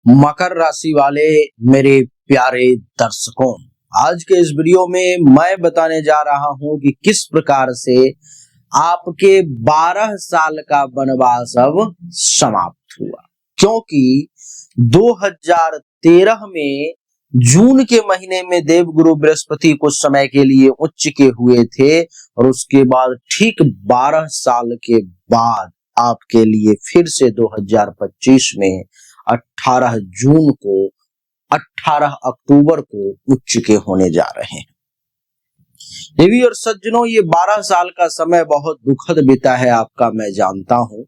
मकर राशि वाले मेरे प्यारे दर्शकों, आज के इस वीडियो में मैं बताने जा रहा हूं कि किस प्रकार से आपके 12 साल का वनवास अब समाप्त हुआ। क्योंकि 2013 में जून के महीने में देवगुरु बृहस्पति कुछ समय के लिए उच्च के हुए थे और उसके बाद ठीक 12 साल के बाद आपके लिए फिर से 2025 में 18 जून को 18 अक्टूबर को उच्च के होने जा रहे हैं। देवी और सज्जनों, ये 12 साल का समय बहुत दुखद बीता है आपका, मैं जानता हूं,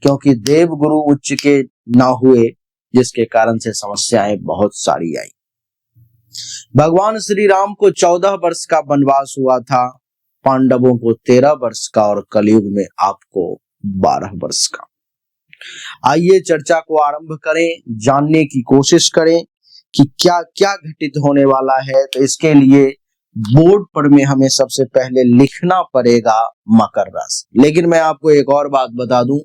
क्योंकि देव गुरु उच्च के ना हुए, जिसके कारण से समस्याएं बहुत सारी आई। भगवान श्री राम को 14 वर्ष का वनवास हुआ था, पांडवों को 13 वर्ष का और कलयुग में आपको 12 वर्ष का। आइए चर्चा को आरंभ करें, जानने की कोशिश करें कि क्या क्या घटित होने वाला है। तो इसके लिए बोर्ड पर में हमें सबसे पहले लिखना पड़ेगा मकर राशि। लेकिन मैं आपको एक और बात बता दूं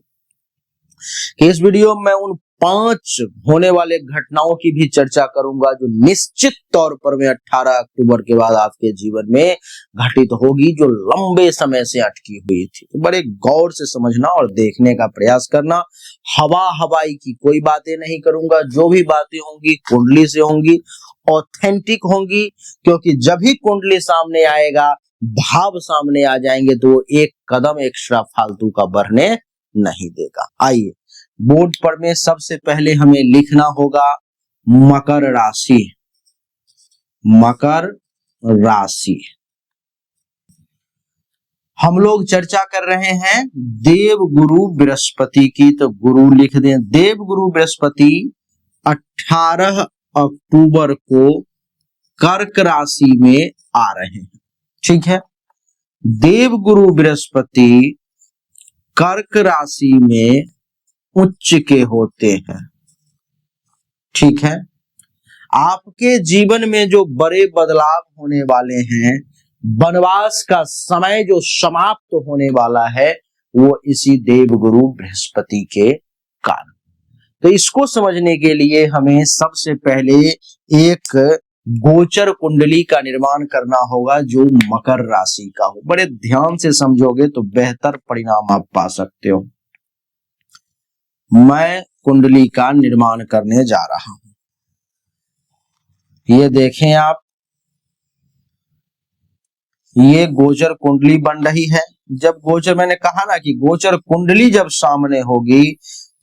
कि इस वीडियो में मैं उन 5 होने वाले घटनाओं की भी चर्चा करूंगा जो निश्चित तौर पर में 18 अक्टूबर के बाद आपके जीवन में घटित होगी, जो लंबे समय से अटकी हुई थी। तो बड़े गौर से समझना और देखने का प्रयास करना। हवाई की कोई बातें नहीं करूंगा, जो भी बातें होंगी कुंडली से होंगी, ऑथेंटिक होंगी, क्योंकि जब ही कुंडली सामने आएगा, भाव सामने आ जाएंगे, तो एक कदम एक्स्ट्रा फालतू का बढ़ने नहीं देगा। आइए बोर्ड पर में सबसे पहले हमें लिखना होगा मकर राशि। मकर राशि हम लोग चर्चा कर रहे हैं देव गुरु बृहस्पति की, तो गुरु लिख दें। देव गुरु बृहस्पति 18 अक्टूबर को कर्क राशि में आ रहे हैं। ठीक है, देव गुरु बृहस्पति कर्क राशि में उच्च के होते हैं। ठीक है, आपके जीवन में जो बड़े बदलाव होने वाले हैं, वनवास का समय जो समाप्त होने वाला है, वो इसी देवगुरु बृहस्पति के कारण। तो इसको समझने के लिए हमें सबसे पहले एक गोचर कुंडली का निर्माण करना होगा जो मकर राशि का हो। बड़े ध्यान से समझोगे तो बेहतर परिणाम आप पा सकते हो। मैं कुंडली का निर्माण करने जा रहा हूं। ये देखें आप, ये गोचर कुंडली बन रही है। जब गोचर, मैंने कहा ना कि गोचर कुंडली जब सामने होगी,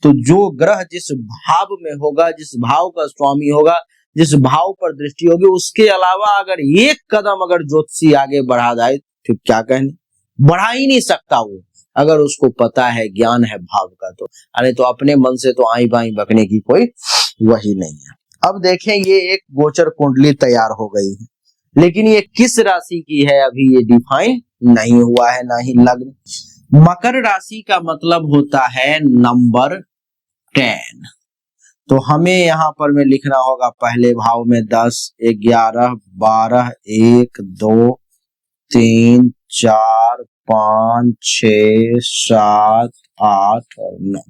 तो जो ग्रह जिस भाव में होगा, जिस भाव का स्वामी होगा, जिस भाव पर दृष्टि होगी, उसके अलावा अगर एक कदम अगर ज्योतिषी आगे बढ़ा जाए, तो क्या कहने, बढ़ा ही नहीं सकता वो, अगर उसको पता है, ज्ञान है भाव का। तो अरे तो अपने मन से तो आई बाई बकने की कोई वही नहीं है। अब देखें, ये एक गोचर कुंडली तैयार हो गई है, लेकिन ये किस राशि की है अभी ये डिफाइन नहीं हुआ है, ना ही लग्न। मकर राशि का मतलब होता है नंबर 10। तो हमें यहाँ पर में लिखना होगा पहले भाव में 10, 11, 12, 1, 2, 3, 4, 5, 6, 7, 8 और 9।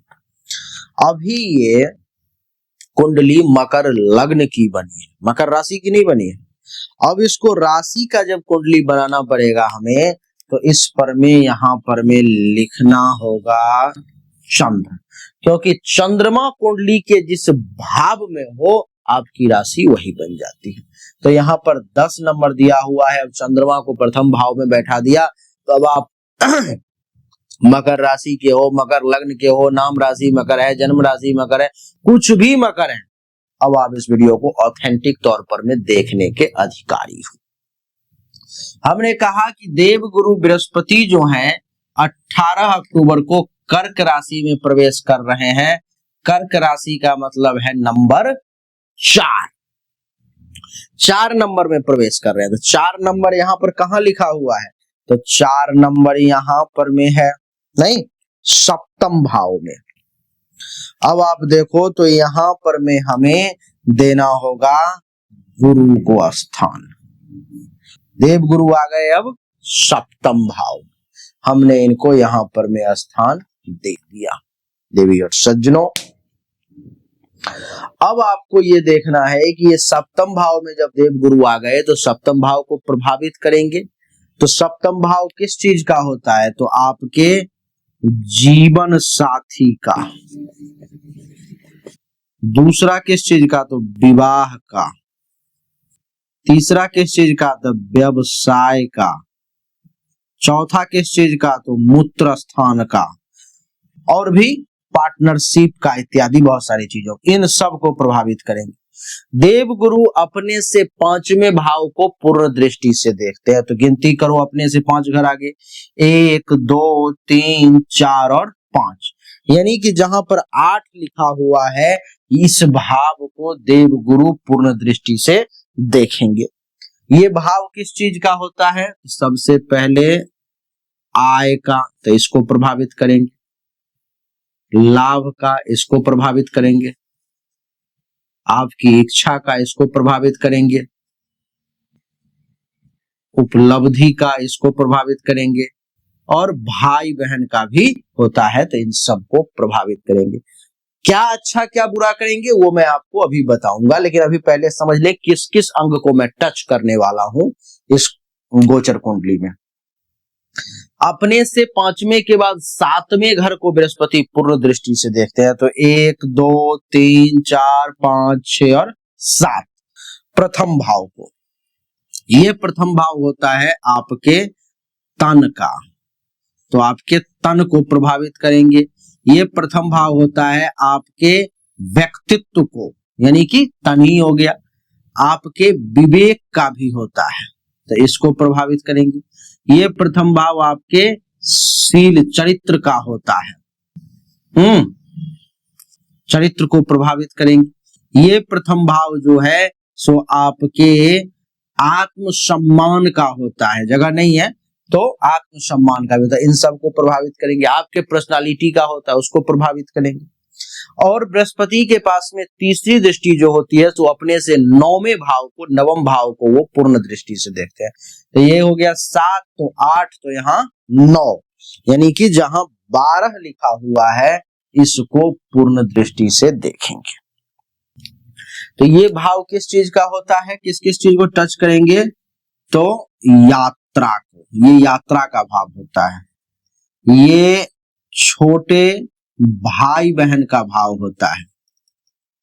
अभी ये कुंडली मकर लग्न की बनी है, मकर राशि की नहीं बनी है। अब इसको राशि का जब कुंडली बनाना पड़ेगा हमें, तो इस पर में यहाँ पर में लिखना होगा चंद्र, क्योंकि चंद्रमा कुंडली के जिस भाव में हो, आपकी राशि वही बन जाती है। तो यहाँ पर 10 नंबर दिया हुआ है। अब चंद्रमा को प्रथम भाव में बैठा दिया, तो अब आप मकर राशि के हो, मकर लग्न के हो, नाम राशि मकर है, जन्म राशि मकर है, कुछ भी मकर है, अब आप इस वीडियो को ऑथेंटिक तौर पर में देखने के अधिकारी हो। हमने कहा कि देव गुरु बृहस्पति जो हैं 18 अक्टूबर को कर्क राशि में प्रवेश कर रहे हैं। कर्क राशि का मतलब है नंबर 4। 4 नंबर में प्रवेश कर रहे हैं। तो 4 नंबर यहाँ पर कहाँ लिखा हुआ है? तो 4 नंबर यहाँ पर में है, नहीं, सप्तम भाव में। अब आप देखो तो यहाँ पर में हमें देना होगा गुरु को स्थान। देव गुरु आ गए अब सप्तम भाव, हमने इनको यहाँ पर में स्थान दे दिया। देवी और सज्जनों, अब आपको ये देखना है कि ये सप्तम भाव में जब देव गुरु आ गए तो सप्तम भाव को प्रभावित करेंगे। तो सप्तम भाव किस चीज का होता है? तो आपके जीवन साथी का। दूसरा किस चीज का? तो विवाह का। तीसरा किस चीज का? तो व्यवसाय का। चौथा किस चीज का? तो मूत्र स्थान का। और भी पार्टनरशिप का, इत्यादि बहुत सारी चीजों, इन सब को प्रभावित करेंगे। देव गुरु अपने से पांचवें भाव को पूर्ण दृष्टि से देखते हैं। तो गिनती करो, अपने से 5 घर आगे, 1 2 3 4 और 5, यानी कि जहां पर 8 लिखा हुआ है, इस भाव को देव गुरु पूर्ण दृष्टि से देखेंगे। ये भाव किस चीज का होता है? सबसे पहले आय का, तो इसको प्रभावित करेंगे। लाभ का, इसको प्रभावित करेंगे। आपकी इच्छा का, इसको प्रभावित करेंगे। उपलब्धि का, इसको प्रभावित करेंगे। और भाई बहन का भी होता है, तो इन सबको प्रभावित करेंगे। क्या अच्छा क्या बुरा करेंगे वो मैं आपको अभी बताऊंगा, लेकिन अभी पहले समझ ले किस किस अंग को मैं टच करने वाला हूं इस गोचर कुंडली में। अपने से 5वें के बाद 7वें घर को बृहस्पति पूर्ण दृष्टि से देखते हैं। तो 1 2 3 4 5 6 और 7 प्रथम भाव को। ये प्रथम भाव होता है आपके तन का, तो आपके तन को प्रभावित करेंगे। ये प्रथम भाव होता है आपके व्यक्तित्व को, यानी कि तन ही हो गया। आपके विवेक का भी होता है, तो इसको प्रभावित करेंगे। ये प्रथम भाव आपके शील चरित्र का होता है, चरित्र को प्रभावित करेंगे। ये प्रथम भाव जो है सो आपके आत्मसम्मान का होता है, जगह नहीं है तो आत्मसम्मान का भी होता है, इन सब को प्रभावित करेंगे। आपके पर्सनालिटी का होता है, उसको प्रभावित करेंगे। और बृहस्पति के पास में तीसरी दृष्टि जो होती है तो अपने से 9वें भाव को, नवम भाव को वो पूर्ण दृष्टि से देखते हैं। तो ये हो गया 7, तो 8, तो यहाँ 9, यानी कि जहां 12 लिखा हुआ है इसको पूर्ण दृष्टि से देखेंगे। तो ये भाव किस चीज का होता है, किस किस चीज को टच करेंगे? तो यात्रा को, ये यात्रा का भाव होता है। ये छोटे भाई बहन का भाव होता है,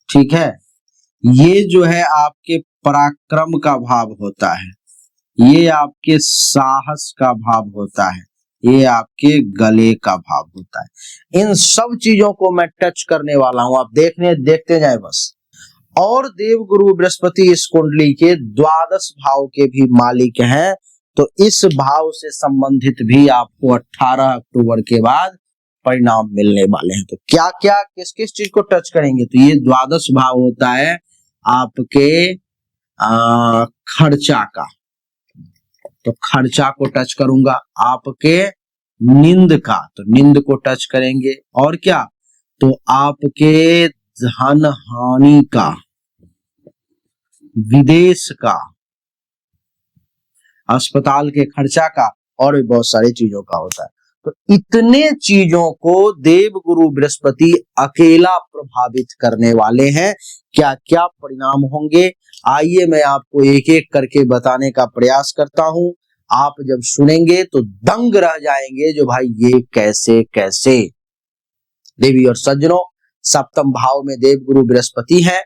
ठीक है। ये जो है आपके पराक्रम का भाव होता है। ये आपके साहस का भाव होता है। ये आपके गले का भाव होता है। इन सब चीजों को मैं टच करने वाला हूं, आप देखते जाए बस। और देवगुरु बृहस्पति इस कुंडली के 12 भाव के भी मालिक हैं, तो इस भाव से संबंधित भी आपको 18 अक्टूबर के बाद परिणाम मिलने वाले हैं। तो क्या क्या किस किस चीज को टच करेंगे? तो ये 12 भाव होता है आपके खर्चा का, तो खर्चा को टच करूंगा। आपके नींद का, तो नींद को टच करेंगे। और क्या? तो आपके धन हानि का, विदेश का, अस्पताल के खर्चा का, और भी बहुत सारी चीजों का होता है। तो इतने चीजों को देवगुरु बृहस्पति अकेला प्रभावित करने वाले हैं। क्या क्या परिणाम होंगे, आइए मैं आपको एक एक करके बताने का प्रयास करता हूं। आप जब सुनेंगे तो दंग रह जाएंगे, जो भाई ये कैसे कैसे। देवी और सज्जनों, सप्तम भाव में देवगुरु बृहस्पति हैं,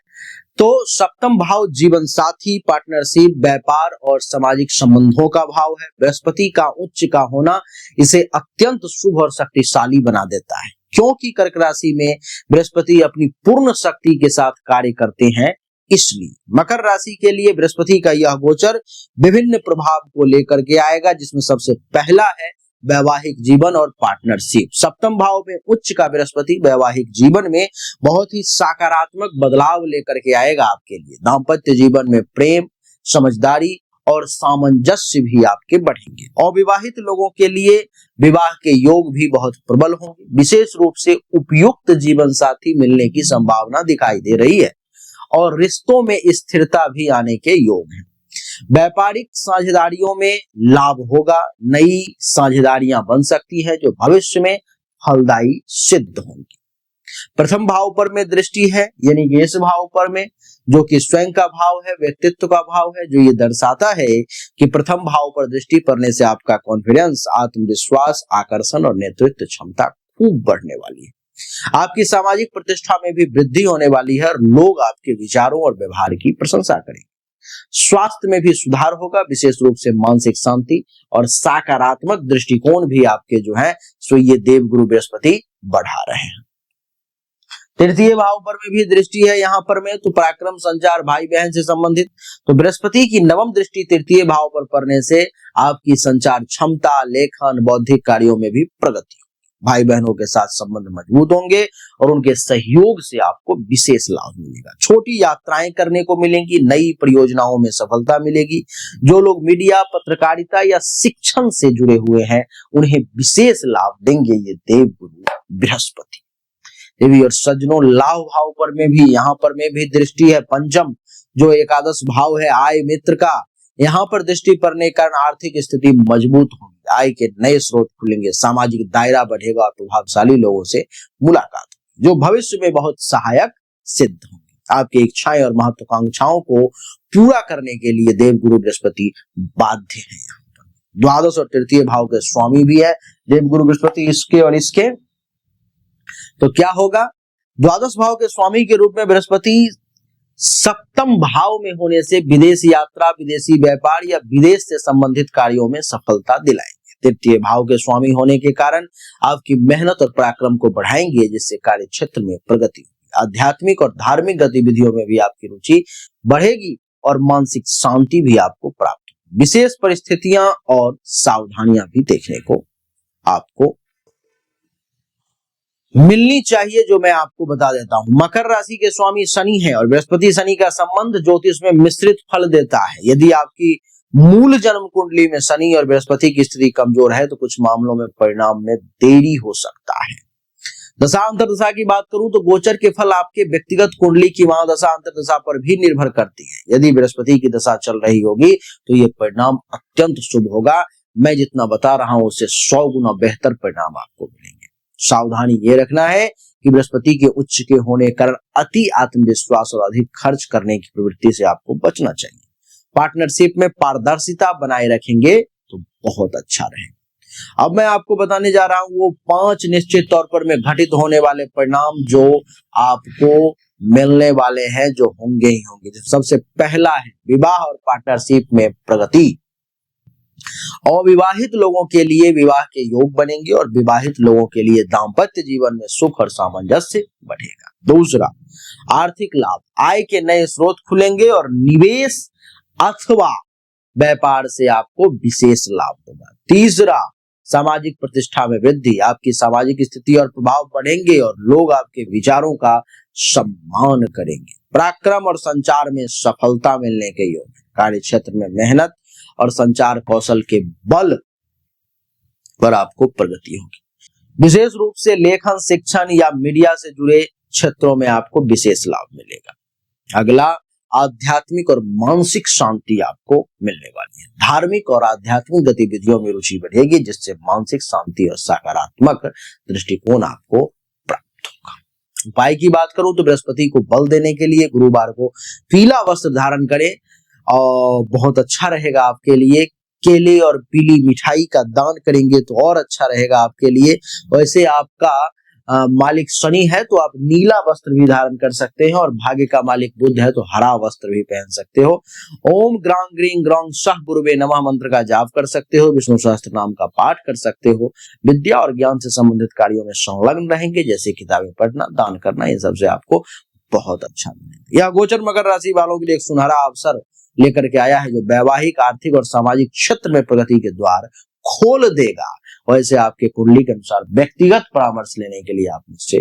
तो सप्तम भाव जीवन साथी, पार्टनरशिप, व्यापार और सामाजिक संबंधों का भाव है। बृहस्पति का उच्च का होना इसे अत्यंत शुभ और शक्तिशाली बना देता है, क्योंकि कर्क राशि में बृहस्पति अपनी पूर्ण शक्ति के साथ कार्य करते हैं। इसलिए मकर राशि के लिए बृहस्पति का यह गोचर विभिन्न प्रभाव को लेकर के आएगा, जिसमें सबसे पहला है वैवाहिक जीवन और पार्टनरशिप। सप्तम भाव में उच्च का बृहस्पति वैवाहिक जीवन में बहुत ही सकारात्मक बदलाव लेकर के आएगा आपके लिए। दाम्पत्य जीवन में प्रेम, समझदारी और सामंजस्य भी आपके बढ़ेंगे। अविवाहित लोगों के लिए विवाह के योग भी बहुत प्रबल होंगे। विशेष रूप से उपयुक्त जीवन साथी मिलने की संभावना दिखाई दे रही है और रिश्तों में स्थिरता भी आने के योग हैं। व्यापारिक साझेदारियों में लाभ होगा। नई साझेदारियां बन सकती है जो भविष्य में फलदायी सिद्ध होंगी। प्रथम भाव पर में दृष्टि है, यानी कि इस भाव पर में, जो कि स्वयं का भाव है, व्यक्तित्व का भाव है, जो ये दर्शाता है कि प्रथम भाव पर दृष्टि पड़ने से आपका कॉन्फिडेंस, आत्मविश्वास, आकर्षण और नेतृत्व क्षमता खूब बढ़ने वाली है। आपकी सामाजिक प्रतिष्ठा में भी वृद्धि होने वाली है और लोग आपके विचारों और व्यवहार की प्रशंसा करेंगे। स्वास्थ्य में भी सुधार होगा, विशेष रूप से मानसिक शांति और सकारात्मक दृष्टिकोण भी आपके जो है सो ये देवगुरु बृहस्पति बढ़ा रहे हैं। तृतीय भाव पर में भी दृष्टि है यहाँ पर में, तो पराक्रम, संचार, भाई बहन से संबंधित, तो बृहस्पति की नवम दृष्टि तृतीय भाव पर पड़ने से आपकी संचार क्षमता, लेखन, बौद्धिक कार्यों में भी प्रगति, भाई बहनों के साथ संबंध मजबूत होंगे और उनके सहयोग से आपको विशेष लाभ मिलेगा। छोटी यात्राएं करने को मिलेंगी, नई परियोजनाओं में सफलता मिलेगी। जो लोग मीडिया, पत्रकारिता या शिक्षण से जुड़े हुए हैं उन्हें विशेष लाभ देंगे ये देवगुरु बृहस्पति। देवी और सज्जनों, लाभ भाव पर में भी, यहाँ पर में भी दृष्टि है पंचम, जो एकादश भाव है आय मित्र का, यहाँ पर दृष्टि पड़ने के कारण आर्थिक स्थिति मजबूत होगी, आय के नए स्रोत खुलेंगे, सामाजिक दायरा बढ़ेगा और प्रभावशाली लोगों से मुलाकात, जो भविष्य में बहुत सहायक सिद्ध होंगे। आपकी इच्छाएं और महत्वाकांक्षाओं को पूरा करने के लिए देवगुरु बृहस्पति बाध्य है। यहाँ पर द्वादश और तृतीय भाव के स्वामी भी है देवगुरु बृहस्पति, इसके और इसके, तो क्या होगा, द्वादश भाव के स्वामी के रूप में बृहस्पति सप्तम भाव में होने से विदेश यात्रा, विदेशी व्यापार या विदेश से संबंधित कार्यों में सफलता दिलाएंगे। तृतीय भाव के स्वामी होने के कारण आपकी मेहनत और पराक्रम को बढ़ाएंगे, जिससे कार्य क्षेत्र में प्रगति होगी। आध्यात्मिक और धार्मिक गतिविधियों में भी आपकी रुचि बढ़ेगी और मानसिक शांति भी आपको प्राप्त होगी। विशेष परिस्थितियां और सावधानियां भी देखने को आपको मिलनी चाहिए, जो मैं आपको बता देता हूं। मकर राशि के स्वामी शनि है और बृहस्पति शनि का संबंध ज्योतिष में मिश्रित फल देता है। यदि आपकी मूल जन्म कुंडली में शनि और बृहस्पति की स्थिति कमजोर है तो कुछ मामलों में परिणाम में देरी हो सकता है। दशा अंतर दशा की बात करूं तो गोचर के फल आपके व्यक्तिगत कुंडली की महादशा अंतर दशा पर भी निर्भर करती है। यदि बृहस्पति की दशा चल रही होगी तो ये परिणाम अत्यंत शुभ होगा। मैं जितना बता रहा हूं उससे 100 गुना बेहतर परिणाम आपको मिलेंगे। सावधानी ये रखना है कि बृहस्पति के उच्च के होने के कारण अति आत्मविश्वास और अधिक खर्च करने की प्रवृत्ति से आपको बचना चाहिए। पार्टनरशिप में पारदर्शिता बनाए रखेंगे तो बहुत अच्छा रहेगा। अब मैं आपको बताने जा रहा हूं वो 5 निश्चित तौर पर में घटित होने वाले परिणाम जो आपको मिलने वाले हैं, जो होंगे ही होंगे। सबसे पहला है विवाह और पार्टनरशिप में प्रगति। अविवाहित लोगों के लिए विवाह के योग बनेंगे और विवाहित लोगों के लिए दाम्पत्य जीवन में सुख और सामंजस्य बढ़ेगा। दूसरा, आर्थिक लाभ, आय के नए स्रोत खुलेंगे और निवेश अथवा व्यापार से आपको विशेष लाभ होगा। तीसरा, सामाजिक प्रतिष्ठा में वृद्धि, आपकी सामाजिक स्थिति और प्रभाव बढ़ेंगे और लोग आपके विचारों का सम्मान करेंगे। पराक्रम और संचार में सफलता मिलने के योग, कार्य क्षेत्र में मेहनत और संचार कौशल के बल पर आपको प्रगति होगी। विशेष रूप से लेखन, शिक्षण या मीडिया से जुड़े क्षेत्रों में आपको विशेष लाभ मिलेगा। अगला, आध्यात्मिक और मानसिक शांति आपको मिलने वाली है। धार्मिक और आध्यात्मिक गतिविधियों में रुचि बढ़ेगी, जिससे मानसिक शांति और सकारात्मक दृष्टिकोण आपको प्राप्त होगा। उपाय की बात करूं तो बृहस्पति को बल देने के लिए गुरुवार को पीला वस्त्र धारण करें और बहुत अच्छा रहेगा आपके लिए। केले और पीली मिठाई का दान करेंगे तो और अच्छा रहेगा आपके लिए। वैसे आपका मालिक शनि है तो आप नीला वस्त्र भी धारण कर सकते हैं और भाग्य का मालिक बुध है तो हरा वस्त्र भी पहन सकते हो। ओम ग्रां ग्रीं ग्रौं सह गुरुवे नमः मंत्र का जाप कर सकते हो। विष्णु सहस्त्र नाम का पाठ कर सकते हो। विद्या और ज्ञान से संबंधित कार्यों में संलग्न रहेंगे, जैसे किताबें पढ़ना, दान करना, ये सबसे आपको बहुत अच्छा मिलेगा। यह गोचर मकर राशि वालों के लिए एक सुनहरा अवसर लेकर के आया है, जो वैवाहिक, आर्थिक और सामाजिक क्षेत्र में प्रगति के द्वार खोल देगा। वैसे आपके कुंडली के अनुसार व्यक्तिगत परामर्श लेने के लिए आप मुझसे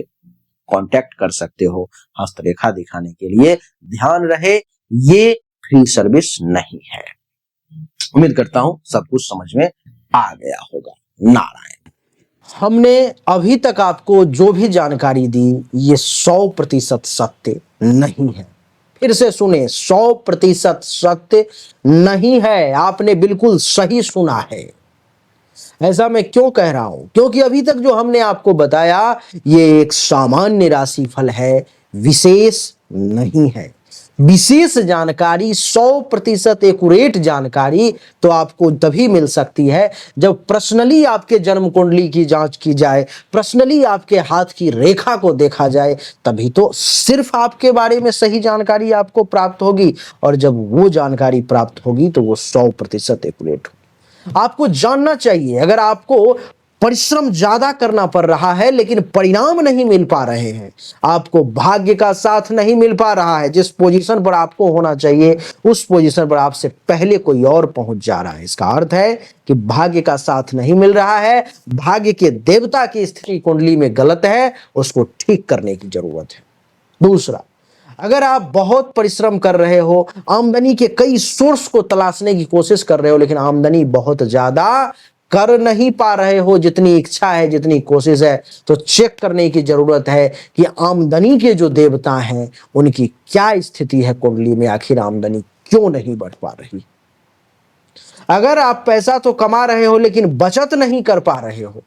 कांटेक्ट कर सकते हो। हस्तरेखा दिखाने के लिए ध्यान रहे, ये फ्री सर्विस नहीं है। उम्मीद करता हूं सब कुछ समझ में आ गया होगा। नारायण। हमने अभी तक आपको जो भी जानकारी दी ये 100% सत्य नहीं है। फिर से सुने, 100% सत्य नहीं है। आपने बिल्कुल सही सुना है। ऐसा मैं क्यों कह रहा हूं? क्योंकि अभी तक जो हमने आपको बताया ये एक सामान्य राशिफल है, विशेष नहीं है। विशेष जानकारी, 100% एक्यूरेट जानकारी तो आपको तभी मिल सकती है जब पर्सनली आपके जन्म कुंडली की जांच की जाए, पर्सनली आपके हाथ की रेखा को देखा जाए, तभी तो सिर्फ आपके बारे में सही जानकारी आपको प्राप्त होगी। और जब वो जानकारी प्राप्त होगी तो वो 100% एक्यूरेट होगी। आपको जानना चाहिए, अगर आपको परिश्रम ज्यादा करना पड़ रहा है लेकिन परिणाम नहीं मिल पा रहे हैं, आपको भाग्य का साथ नहीं मिल पा रहा है, जिस पोजीशन पर आपको होना चाहिए उस पोजीशन पर आपसे पहले कोई और पहुंच जा रहा है, इसका अर्थ है कि भाग्य का साथ नहीं मिल रहा है, भाग्य के देवता की स्थिति कुंडली में गलत है, उसको ठीक करने की जरूरत है। दूसरा, अगर आप बहुत परिश्रम कर रहे हो, आमदनी के कई सोर्स को तलाशने की कोशिश कर रहे हो, लेकिन आमदनी बहुत ज्यादा कर नहीं पा रहे हो जितनी इच्छा है, जितनी कोशिश है, तो चेक करने की जरूरत है कि आमदनी के जो देवता हैं उनकी क्या स्थिति है कुंडली में, आखिर आमदनी क्यों नहीं बढ़ पा रही। अगर आप पैसा तो कमा रहे हो लेकिन बचत नहीं कर पा रहे हो,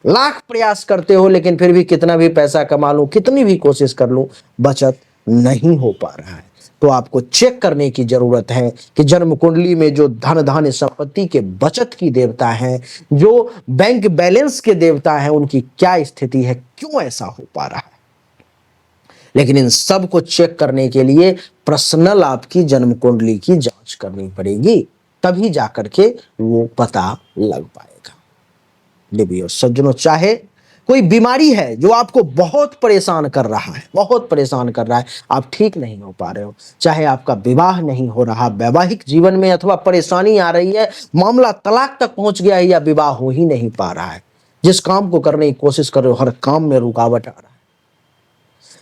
लाख प्रयास करते हो लेकिन फिर भी कितना भी पैसा कमा लूं, कितनी भी कोशिश कर लूं, बचत नहीं हो पा रहा है, तो आपको चेक करने की जरूरत है कि जन्म कुंडली में जो धन धान्य संपत्ति के बचत की देवता हैं, जो बैंक बैलेंस के देवता हैं, उनकी क्या स्थिति है, क्यों ऐसा हो पा रहा है। लेकिन इन सब को चेक करने के लिए पर्सनल आपकी जन्म कुंडली की जांच करनी पड़ेगी, तभी जाकर के वो पता लग पाएगा। देवियों सज्जनों, चाहे कोई बीमारी है जो आपको बहुत परेशान कर रहा है, बहुत परेशान कर रहा है, आप ठीक नहीं हो पा रहे हो, चाहे आपका विवाह नहीं हो रहा, वैवाहिक जीवन में अथवा परेशानी आ रही है, मामला तलाक तक पहुंच गया है या विवाह हो ही नहीं पा रहा है, जिस काम को करने की कोशिश कर रहे हो हर काम में रुकावट आ रहा है,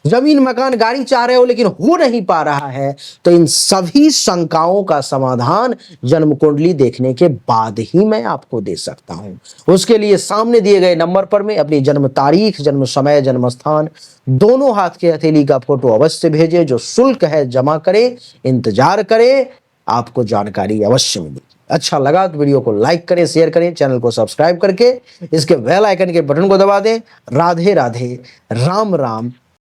जमीन मकान गाड़ी चाह रहे हो लेकिन हो नहीं पा रहा है, तो इन सभी शंकाओं का समाधान जन्म कुंडली देखने के बाद ही मैं आपको दे सकता हूं। उसके लिए सामने दिए गए नंबर पर में अपनी जन्म तारीख, जन्म समय, जन्म स्थान, दोनों हाथ के हथेली का फोटो अवश्य भेजे, जो शुल्क है जमा करें, इंतजार करें, आपको जानकारी अवश्य मिलेगी। अच्छा लगा तो वीडियो को लाइक करें, शेयर करें, चैनल को सब्सक्राइब करके इसके बेल आइकन के बटन को दबा दें। राधे राधे, राम राम,